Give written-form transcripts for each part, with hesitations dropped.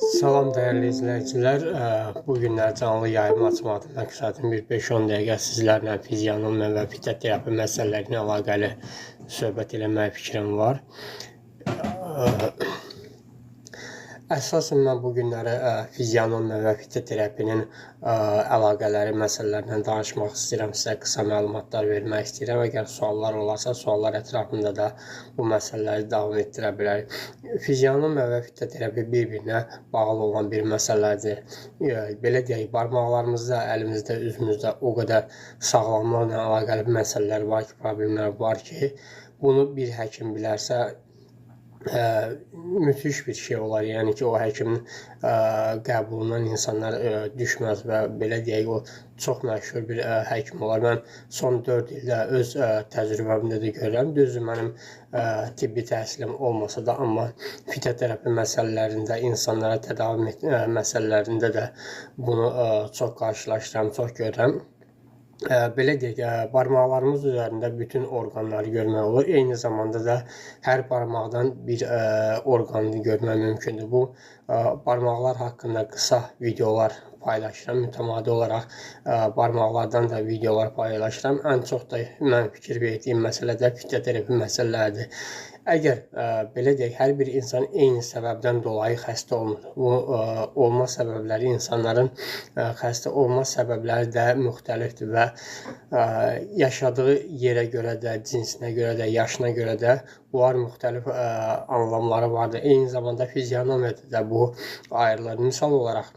Salam dəyərli izləyicilər. Bu günlər canlı yayım açmaq məqsədim bir 5-10 dəqiqə sizlərlə fizionomiya və fitoterapiya məsələləri ilə əlaqəli söhbət eləmək fikrim var. Əsasən mən bu günləri fizionomiya və fitoterapinin əlaqələri məsələlərindən danışmaq istəyirəm, sizə qısa məlumatlar vermək istəyirəm. Əgər suallar olarsa, suallar ətrafında da bu məsələləri davam etdirə bilərik. Fizionomiya və fitoterapiya bir-birinə bağlı olan bir məsələdir. Belə deyək, barmaqlarımızda, əlimizdə, üzümüzdə o qədər sağlamlıqla əlaqəli məsələlər var ki, problemlər var ki, bunu bir həkim bilərsə, müthiş bir şey olar. Yəni ki, o həkimin qəbulundan insanlar düşməz və belə deyək, o çox məşhur bir həkim olar. Mən son 4 ildə öz təcrübəmdə də görürəm. Düzdür, mənim tibbi təhsilim olmasa da, amma fitoterapiya məsələlərində, insanlara tədavi məsələlərində də bunu çox qarşılaşıram, çox görürəm. Belə deyək, barmaqlarımız üzərində bütün orqanları görmək olur. Eyni zamanda da hər barmaqdan bir orqanını görmək mümkündür. Bu barmaqlar haqqında qısa videolar paylaşıram. Mütəmadi olaraq barmaqlardan da videolar paylaşıram. Ən çox da mən fikir verdiyim məsələ də fitoterapiya məsələləridir. Əgər belə deyək, hər bir insan eyni səbəbdən dolayı xəstə olmur. Bu olma səbəbləri, insanların xəstə olma səbəbləri də müxtəlifdir və yaşadığı yerə görə də, cinsinə görə də, yaşına görə də bunlar müxtəlif anlamları vardır. Eyni zamanda fizionomiyada da bu ayrılır. Misal olaraq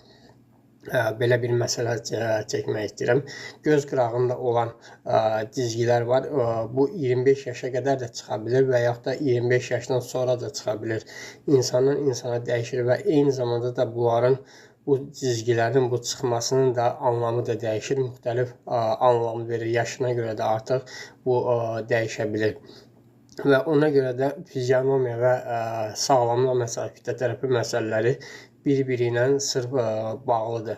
belə bir məsələ çəkmək istəyirəm. Göz qırağında olan cizgilər var. Bu 25 yaşa qədər də çıxa bilir və yaxud da 25 yaşdan sonra da çıxa bilir. İnsandan insana dəyişir və eyni zamanda da bu cizgilərin bu çıxmasının da anlamı da dəyişir. Müxtəlif anlam verir. Yaşına görə də artıq bu dəyişə bilir. Və ona görə də fizionomiya və sağlamlıq məsələsi, fitoterapiya məsələləri bir-biri ilə sırf bağlıdır.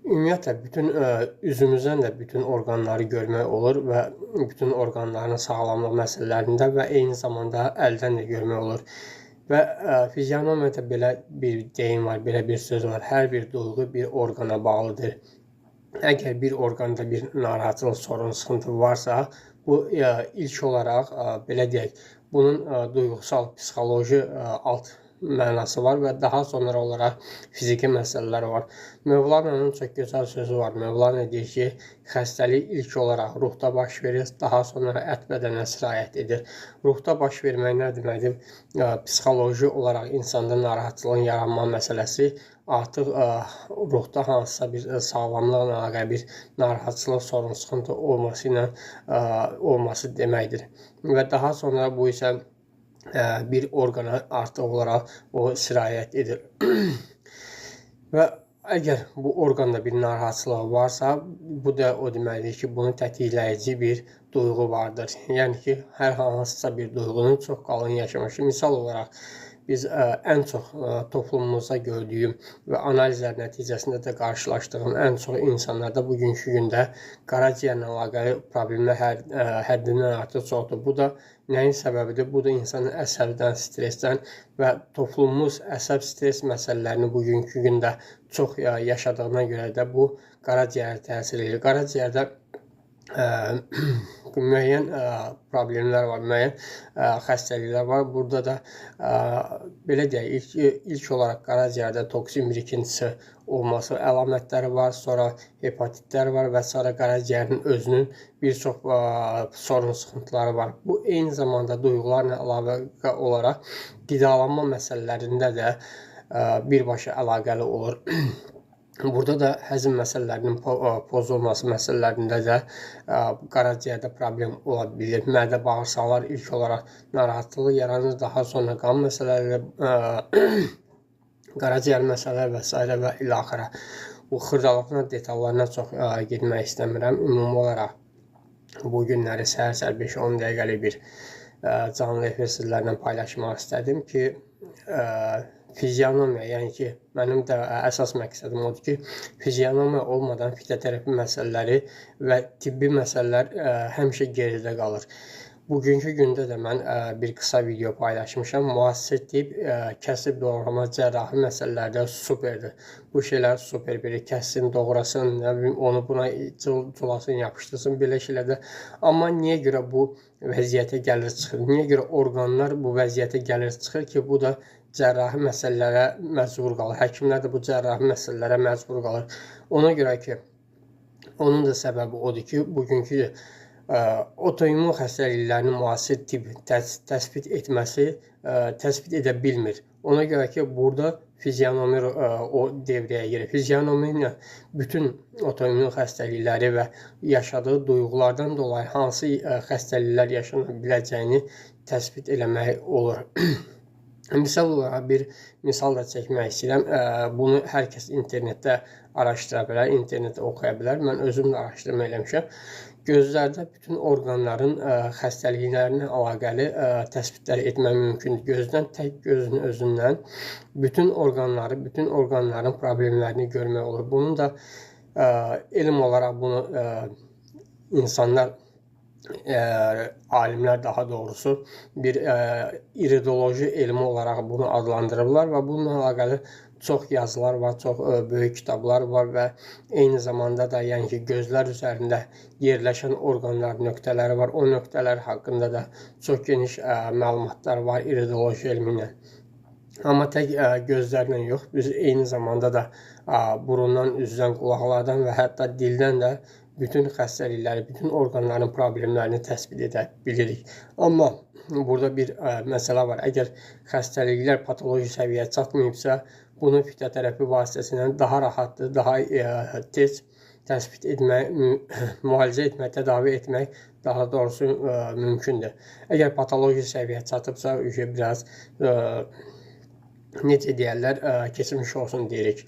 Ümumiyyətlə, bütün üzümüzdən də bütün orqanları görmək olur və bütün orqanların sağlamlıq məsələlərində və eyni zamanda əldən də görmək olur. Və fizionomiyada belə bir deyim var, belə bir söz var. Hər bir duyğu bir orqana bağlıdır. Əgər bir orqanda bir narahatçılıq, sorun, sıxıntı varsa, bu ilk olaraq belə deyək, bunun duyğusal, psixoloji alt mənası var və daha sonra olaraq fiziki məsələlər var. Mövlana'nın çox gözəl sözü var. Mövlana deyir ki, xəstəlik ilk olaraq ruhda baş verir, daha sonra ət bədənə sirayət edir. Ruhda baş vermək nə deməkdir? Psixoloji olaraq insanda narahatçılığın yaranma məsələsi artıq ruhda hansısa bir sağlamlıqla əlaqəli bir narahatçılıq, sorun, sıxıntı olması deməkdir. Və daha sonra bu isə bir orqana artıq olaraq o sirayət edir. Və əgər bu orqanda bir narahatçılıq varsa, bu da o deməkdir ki, bunu tətikləyici bir duyğu vardır. Yəni ki, hər hansısa bir duyğunun çox qalın yaşaması. Misal olaraq, biz ən çox toplumumuzda gördüyüm və analizlər nəticəsində də qarşılaşdığım ən çox insanlarda bugünkü gündə qaraciyərlə əlaqəli problemlər həddindən artıq çoxdur. Bu da nəyin səbəbidir? Bu da insanın əsəbdən, stressdən və toplumumuz əsəb stres məsələlərini bugünkü gündə çox yaşadığına görə də bu qaraciyərə təsir edir. Qaraciyərdə müəyyən problemlər var, müəyyən xəstəliklər var. Burada da belə deyək, ilk olaraq qaraciyərdə toksin birikintisi olması əlamətləri var, sonra hepatitlər var və sonra qaraciyərin özünün bir çox sorun, sıxıntıları var. Bu eyni zamanda duyğularla əlaqə olaraq qidalanma məsələlərində də birbaşa əlaqəli olur. Burada da həzm məsələlərinin pozulması məsələlərində də qaraciyərdə problem ola bilir. Mədə, bağırsaqlar ilk olaraq narahatlıq yaranır, daha sonra qan məsələləri, qaraciyər məsələləri və s. və ilə axıra. Bu xırdalıqla detallarına çox getmək istəmirəm. Ümumi olaraq bu günləri səhər 5-10 dəqiqəlik bir canlı efir sizlərlə paylaşmaq istədim ki, fizionomiya, yəni ki, mənim də əsas məqsədim odur ki, fizionomiya olmadan fitoterapiya məsələləri və tibbi məsələlər həmişə geridə qalır. Bugünkü gündə də mən bir qısa video paylaşmışam. Müasir tibb kəsib doğrama cərrahi məsələlərdə superdir. Bu şeylər super biri kəssin, doğrasın, nə bilim, onu buna culasın, yapışdırsın, belə şeylərdə. Amma niyə görə bu vəziyyətə gəlir çıxır? Niyə görə orqanlar bu vəziyyətə gəlir çıxır ki, bu da cərrahi məsələlərə məcbur qalır. Həkimlər də bu cərrahi məsələlərə məcbur qalır. Ona görə ki, onun da səbəbi odur ki, bugünkü otoimmun xəstəliklərini müasir tibb təsbit edə bilmir. Ona görə ki, burada fizionomi o devrəyə girir. Fizionomi ilə bütün otoimmun xəstəlikləri və yaşadığı duyğulardan dolayı hansı xəstəliklər yaşana biləcəyini təsbit eləmək olur. Misal olaraq bir misal da çəkmək istəyirəm. Bunu hər kəs internetdə araşdıra bilər, internetdə oxuya bilər. Mən özüm də araşdırma eləmişəm. Gözlərdə bütün orqanların xəstəliklərinə əlaqəli təsbitlər etmək mümkündür. Gözdən tək gözün özündən bütün orqanların problemlərini görmək olur. Bunun da elm olaraq bunu insanlar, alimlər daha doğrusu bir iridoloji elmi olaraq bunu adlandırırlar və bununla əlaqəli çox yazılar var, çox böyük kitablar var və eyni zamanda da yəni ki, gözlər üzərində yerləşən orqanlar nöqtələri var. O nöqtələr haqqında da çox geniş məlumatlar var iridoloji elmi ilə. Amma tək gözlərlə yox, biz eyni zamanda da burundan, üzdən, qulaqlardan və hətta dildən də bütün xəstəlikləri, bütün orqanların problemlərini təsbit edə bilirik. Amma burada bir məsələ var. Əgər xəstəliklər patoloji səviyyəyə çatmayıbsa, bunu fizioterapi vasitəsilə daha rahatdır, daha tez təsbit etmək, müalicə etmək, tədavi etmək daha doğrusu mümkündür. Əgər patoloji səviyyə çatıbsa, biraz necə deyərlər, keçmiş olsun deyirik.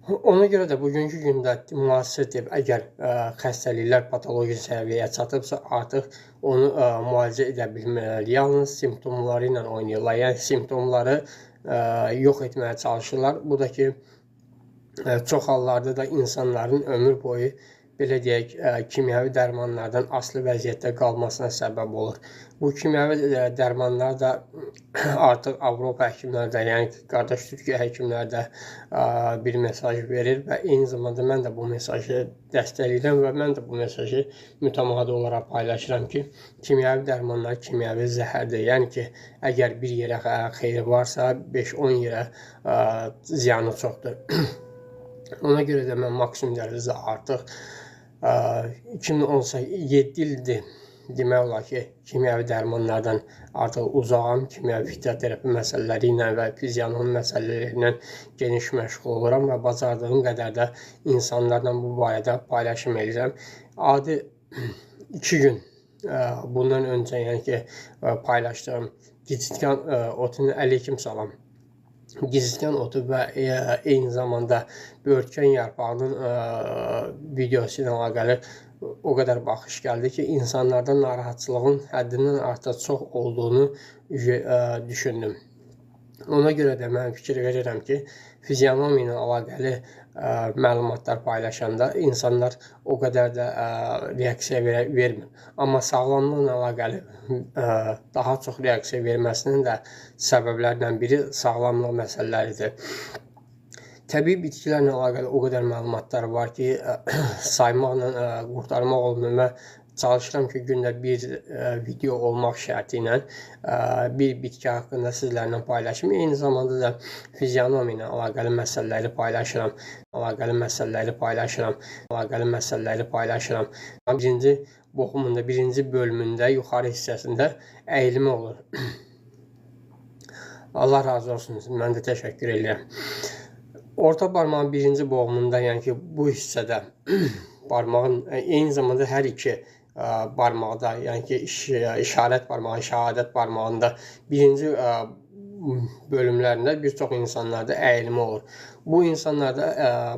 Ona görə də bugünkü gündə müasir tibb əgər xəstəliklər patoloji səviyyəyə çatıbsa, artıq onu müalicə edə bilmirlər. Yalnız simptomları ilə oynayırlar. Yəni simptomları yox etməyə çalışırlar. Bu da ki, çox hallarda da insanların ömür boyu belə deyək, kimyəvi dərmanlardan asılı vəziyyətdə qalmasına səbəb olur. Bu kimyəvi dərmanlar da artıq Avropa həkimlərdə, yəni qardaş Türkiyə həkimlərdə bir mesaj verir və eyni zamanda mən də bu mesajı dəstəkləyirəm və mən də bu mesajı mütəmadi olaraq paylaşıram ki, kimyəvi dərmanlar kimyəvi zəhərdir. Yəni ki, əgər bir yerə xeyri varsa, 5-10 yerə ziyanı çoxdur. Ona görə də mən maksimum dərəcədə artıq 2017 ildir demək olar ki, kimyəvi dərmanlardan artıq uzağam. Kimyəvi fizioterapi məsələləri ilə və fizionomi məsələləri ilə geniş məşğul oluram və bacardığım qədər də insanlarla bu barədə paylaşım edirəm. Adi 2 gün bundan öncə yəni ki, paylaşdığım gicitkan otunu əleykum salam. Gizitkan otu və eyni zamanda böğürtkan yarpağının videosu ilə əlaqəli o qədər baxış gəldi ki, insanlarda narahatçılığın həddindən artıq çox olduğunu düşündüm. Ona görə də mən fikir verirəm ki, fizionomi ilə əlaqəli məlumatlar paylaşanda insanlar o qədər də reaksiya vermir. Amma sağlamlıqla əlaqəli daha çox reaksiya verməsinin də səbəblərdən biri sağlamlıq məsələləridir. Təbii bitkilərlə əlaqəli o qədər məlumatlar var ki, saymaqla qurtarmaq olmur və çalışıram ki, gündə bir video olmaq şərti ilə bir bitki haqqında sizlərlə paylaşım. Eyni zamanda da fizionomi ilə əlaqəli məsələləri paylaşıram. Birinci boxumunda, birinci bölümündə, yuxarı hissəsində əyilmə olur. Allah razı olsun, mən də təşəkkür edirəm. Orta barmağın birinci boğumunda, yəni ki, bu hissədə barmağın eyni zamanda hər iki barmaqda, yəni ki, işarət barmağı, şəhadət barmağında birinci bölümlərində bir çox insanlarda əyilmə olur. Bu insanlarda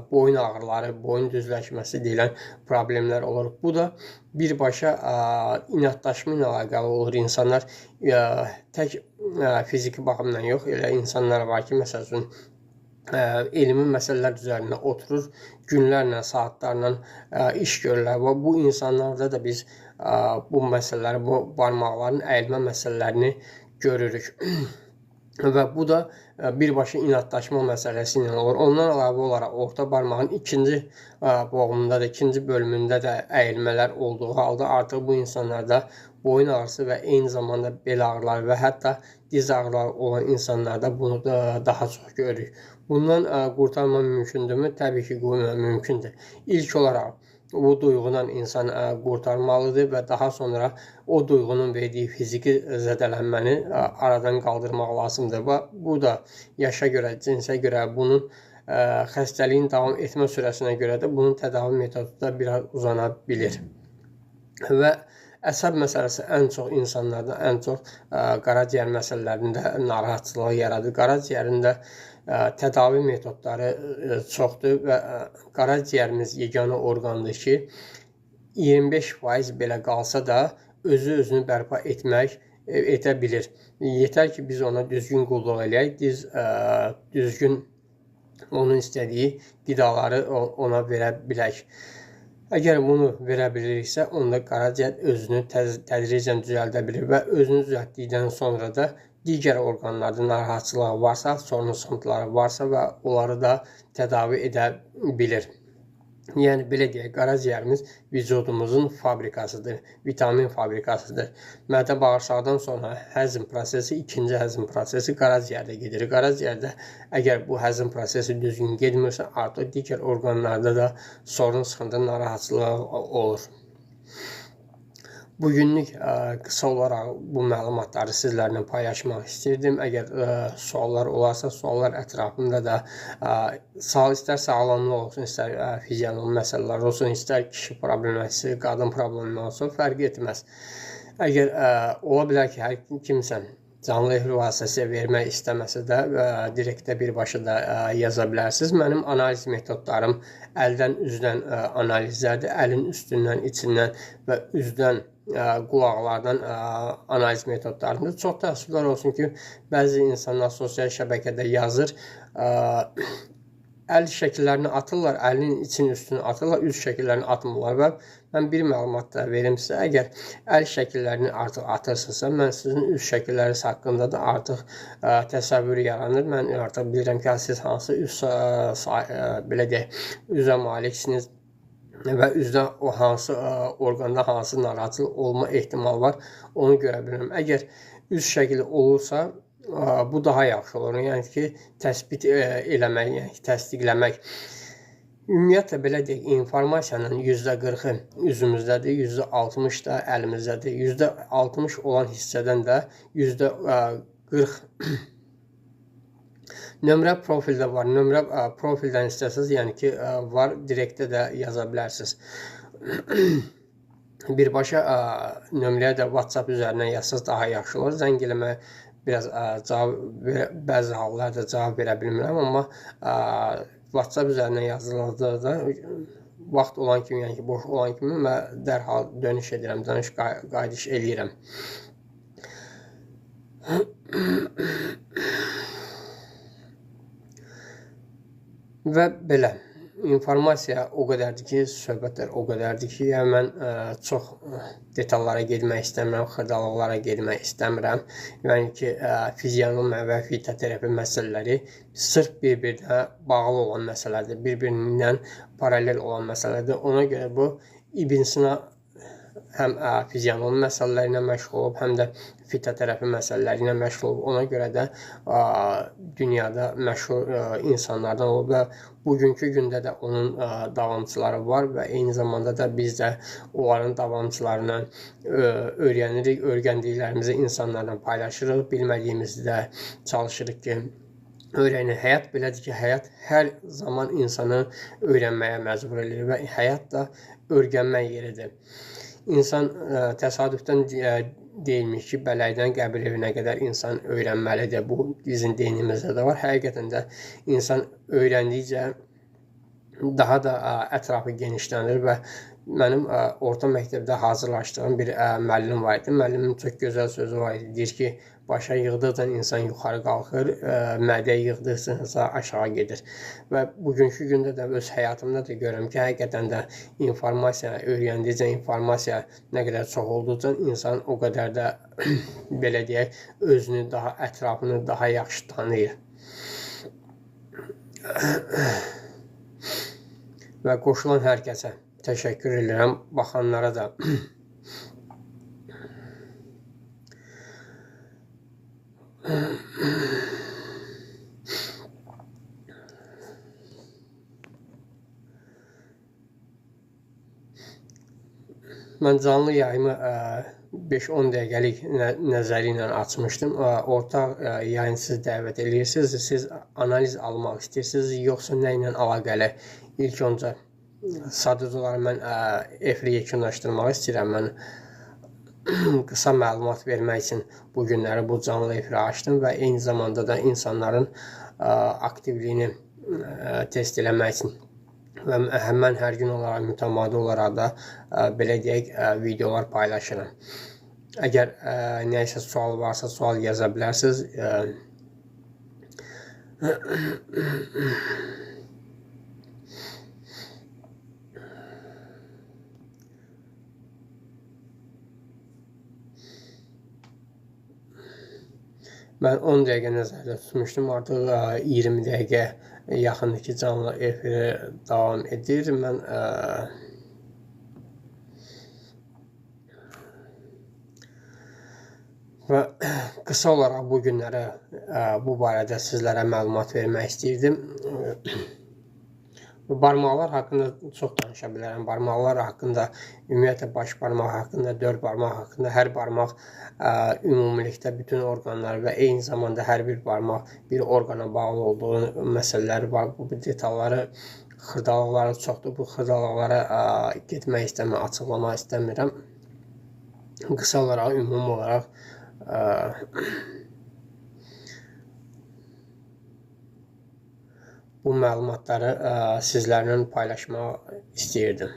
boyun ağrıları, boyun düzləşməsi deyilən problemlər olur. Bu da birbaşa inatlaşma ilə əlaqəli olur. İnsanlar tək fiziki baxımdan yox, elə insanlar var ki, məsəl üçün, elmi məsələlər üzərində oturur, günlərlə, saatlarla iş görürlər və bu insanlarda da biz bu məsələləri, bu barmaqların əyilmə məsələlərini görürük. Və bu da birbaşa inadlaşma məsələsi ilə olur. Ondan əlavə olaraq orta barmağın ikinci boğumunda da, ikinci bölümündə də əyilmələr olduğu halda artıq bu insanlarda boyun ağrısı və eyni zamanda bel ağrıları və hətta diz ağrıları olan insanlarda bunu da daha çox görürük. Bundan qurtarma mümkündürmü? Təbii ki, mümkündür. İlk olaraq bu duyğudan insan qurtarmalıdır və daha sonra o duyğunun verdiyi fiziki zədələnməni aradan qaldırmaq lazımdır. Bu da yaşa görə, cinsə görə, bunun xəstəliyin davam etmə sürəsinə görə də bunun tədavi metodu da biraz uzana bilir. Və əsəb məsələsi ən çox insanlarda, ən çox qaraciyər məsələlərində narahatçılığı yaradır. Qaraciyərində tədavi metodları çoxdur və qaraciyərimiz yeganə orqandır ki, 25% belə qalsa da özünü bərpa edə bilir. Yetər ki, biz ona düzgün qulluq eləyək, düzgün onun istədiyi qidaları ona verə bilək. Əgər bunu verə biliriksə, onda qaraciyər özünü tədricən düzəldə bilir və özünü düzəltdikdən sonra da digər orqanlarda narahatçılığı varsa, sorunlu sıxıntıları varsa və onları da tədavi edə bilir. Yəni, belə deyək, qaraciyərimiz vücudumuzun fabrikasıdır, vitamin fabrikasıdır. Mədə bağırsaqdan sonra həzm prosesi, ikinci həzm prosesi qaraciyərdə gedir. Qaraciyərdə əgər bu həzm prosesi düzgün getmirsə, artıq digər orqanlarda da sorun, sıxıntı, narahatçılığı olur. Bugünlük qısa olaraq bu məlumatları sizlərlə paylaşmaq istirdim. Əgər suallar olarsa, suallar ətrafında da istər sağlamlıq olsun, istər fizioloji məsələlər olsun, istər kişi problemi, qadın problemi olsun, fərq etməz. Əgər ola bilər ki, hər kimsə canlı efir vasitəsilə vermək istəməsə də direktdə birbaşa da yaza bilərsiniz. Mənim analiz metodlarım əldən üzdən analizlərdir. Əlin üstündən, içindən və üzdən qulaqlardan analiz metodlarında. Çox təəssüflər olsun ki, bəzi insanlar sosial şəbəkədə yazır, əl şəkillərini atırlar, əlin için üstünü atırlar, üz şəkillərini atmırlar və mən bir məlumat da verim sizə. Əgər əl şəkillərini artıq atırsınızsa, mən sizin üz şəkilləriniz haqqında da artıq təsəvvür yaranır. Mən artıq bilirəm ki, siz hansı belə deyək, üzə maliksiniz və üzdə o hansı orqanda hansı narahatçılıq olma ehtimalı var, onu görə bilirəm. Əgər üz şəkili olursa, bu daha yaxşı olur. Yəni ki, təsbit eləmək, yəni təsdiqləmək. Ümumiyyətlə, belə deyək, informasiyanın %40-ı üzümüzdədir, %60 da əlimizdədir. %60 olan hissədən də %40 nömrə profildə var. Nömrə profildən istəsəniz, yəni ki, var, direktdə də yaza bilərsiniz. Birbaşa nömrəyə də WhatsApp üzərindən yazsınız, daha yaxşı olur. Zəng eləməyə biraz bəzi hallarda cavab verə bilmirəm, amma WhatsApp üzərindən yazıldıqda da vaxt olan kimi, yəni ki, boş olan kimi mən dərhal dönüş edirəm, qayıdış eləyirəm. Və belə, informasiya o qədərdir ki, söhbətlər o qədərdir ki, yəni mən çox detallara getmək istəmirəm, xırdalıqlara getmək istəmirəm. Yəni ki, fiziologiya və fitoterapiya məsələləri sırf bir-birinə bağlı olan məsələdir, bir-birindən paralel olan məsələdir. Ona görə bu İbn Sina həm fiziologi məsələləri ilə məşğul olub, həm də fitoterapiya məsələləri ilə məşğul olub. Ona görə də dünyada məşhur insanlardan olub və bugünkü gündə də onun davamçıları var və eyni zamanda da biz də onların davamçılarını öyrənirik, öyrəndiklərimizi insanlarla paylaşırıq, bilmədiyimizi də çalışırıq ki, öyrənirik. Həyat belədir ki, həyat hər zaman insanı öyrənməyə məcbur edir və həyat da öyrənmək yeridir. İnsan təsadüfdən deyilmiş ki, bələkdən qəbir evinə qədər insan öyrənməlidir. Bu bizim dinimizdə də var. Həqiqətən də insan öyrəndikcə daha da ətrafı genişlənir və mənim orta məktəbdə hazırlaşdığım bir müəllim var idi. Müəllimin çox gözəl sözü var idi. Deyir ki, başa yığdıqca insan yuxarı qalxır, mədəyə yığdıqca aşağı gedir. Və bugünkü gündə də öz həyatımda da görürəm ki, həqiqətən də informasiya, öyrəndikcə informasiya nə qədər çox olduqca insan o qədər də belə deyək, özünü daha, ətrafını daha yaxşı tanıyır. Və qoşulan hər kəsə təşəkkür edirəm, baxanlara da. Mən canlı yayımı 5-10 dəqiqəlik nəzəri ilə açmışdım. Ortaq yayın siz dəvət edirsiniz, siz analiz almaq istəyirsiniz, yoxsa nə ilə əlaqəli? İlk öncə sadəcə olaraq mən efiri yekunlaşdırmaq istəyirəm. Mən qısa məlumat vermək üçün bu günləri bu canlı efiri açdım və eyni zamanda da insanların aktivliyini test eləmək üçün və mən hər gün olaraq mütəmadi olaraq da belə deyək videolar paylaşıram. Əgər nəysə sual varsa sual yaza bilərsiniz. Mən 10 dəqiqə nəzərdə tutmuşdum, artıq 20 dəqiqə yaxındır ki, canlı efiri davam edir. Mən və qısa olaraq bu günlərə bu barədə sizlərə məlumat vermək istəyirdim. Barmaqlar haqqında çox danışa bilərəm. Barmaqlar haqqında, ümumiyyətlə baş barmaq haqqında, 4 barmaq haqqında, hər barmaq ümumilikdə bütün orqanlar və eyni zamanda hər bir barmaq bir orqana bağlı olduğu məsələləri var. Bu detalları, xırdalıqları çoxdur. Bu xırdalıqlara getmək istəmirəm, açıqlamaq istəmirəm. Qısa olaraq, ümumi olaraq bu məlumatları sizlərlə paylaşmaq istəyirdim.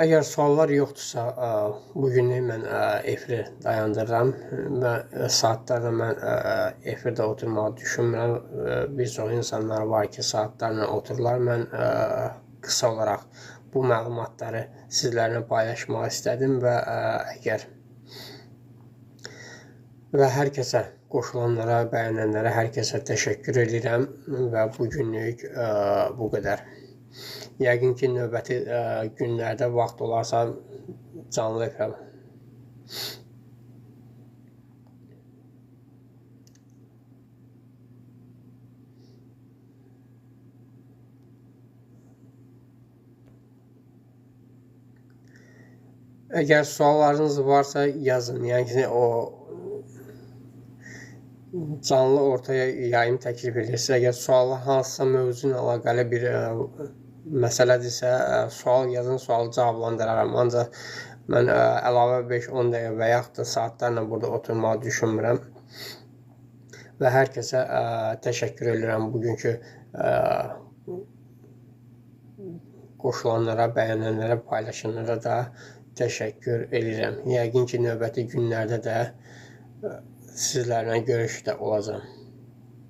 Əgər suallar yoxdursa, bugünlük mən efiri dayandırıram və saatlarla mən efirdə oturmağı düşünmürəm. Bir çox insanlar var ki, saatlarla otururlar. Mən qısa olaraq bu məlumatları sizlərlə paylaşmaq istədim və hər kəsə, qoşulanlara, bəyənənlərə, hər kəsə təşəkkür edirəm və bugünlük bu qədər. Yəqin ki, növbəti günlərdə vaxt olarsa canlı efirəm. Əgər suallarınız varsa yazın. Yəni o canlı ortaya yayım təklif edirsiniz. Əgər sualı hansısa mövzu ilə əlaqəli bir məsələdirsə, sual yazın, sualı cavablandıraram. Ancaq mən əlavə 5-10 dəqiqə və yaxud da saatlarla burada oturmağı düşünmürəm. Və hər kəsə təşəkkür edirəm. Bugünkü qoşulanlara, bəyənənlərə, paylaşanlara da təşəkkür edirəm. Yəqin ki, növbəti günlərdə də sizlərlə görüşdə olacağam.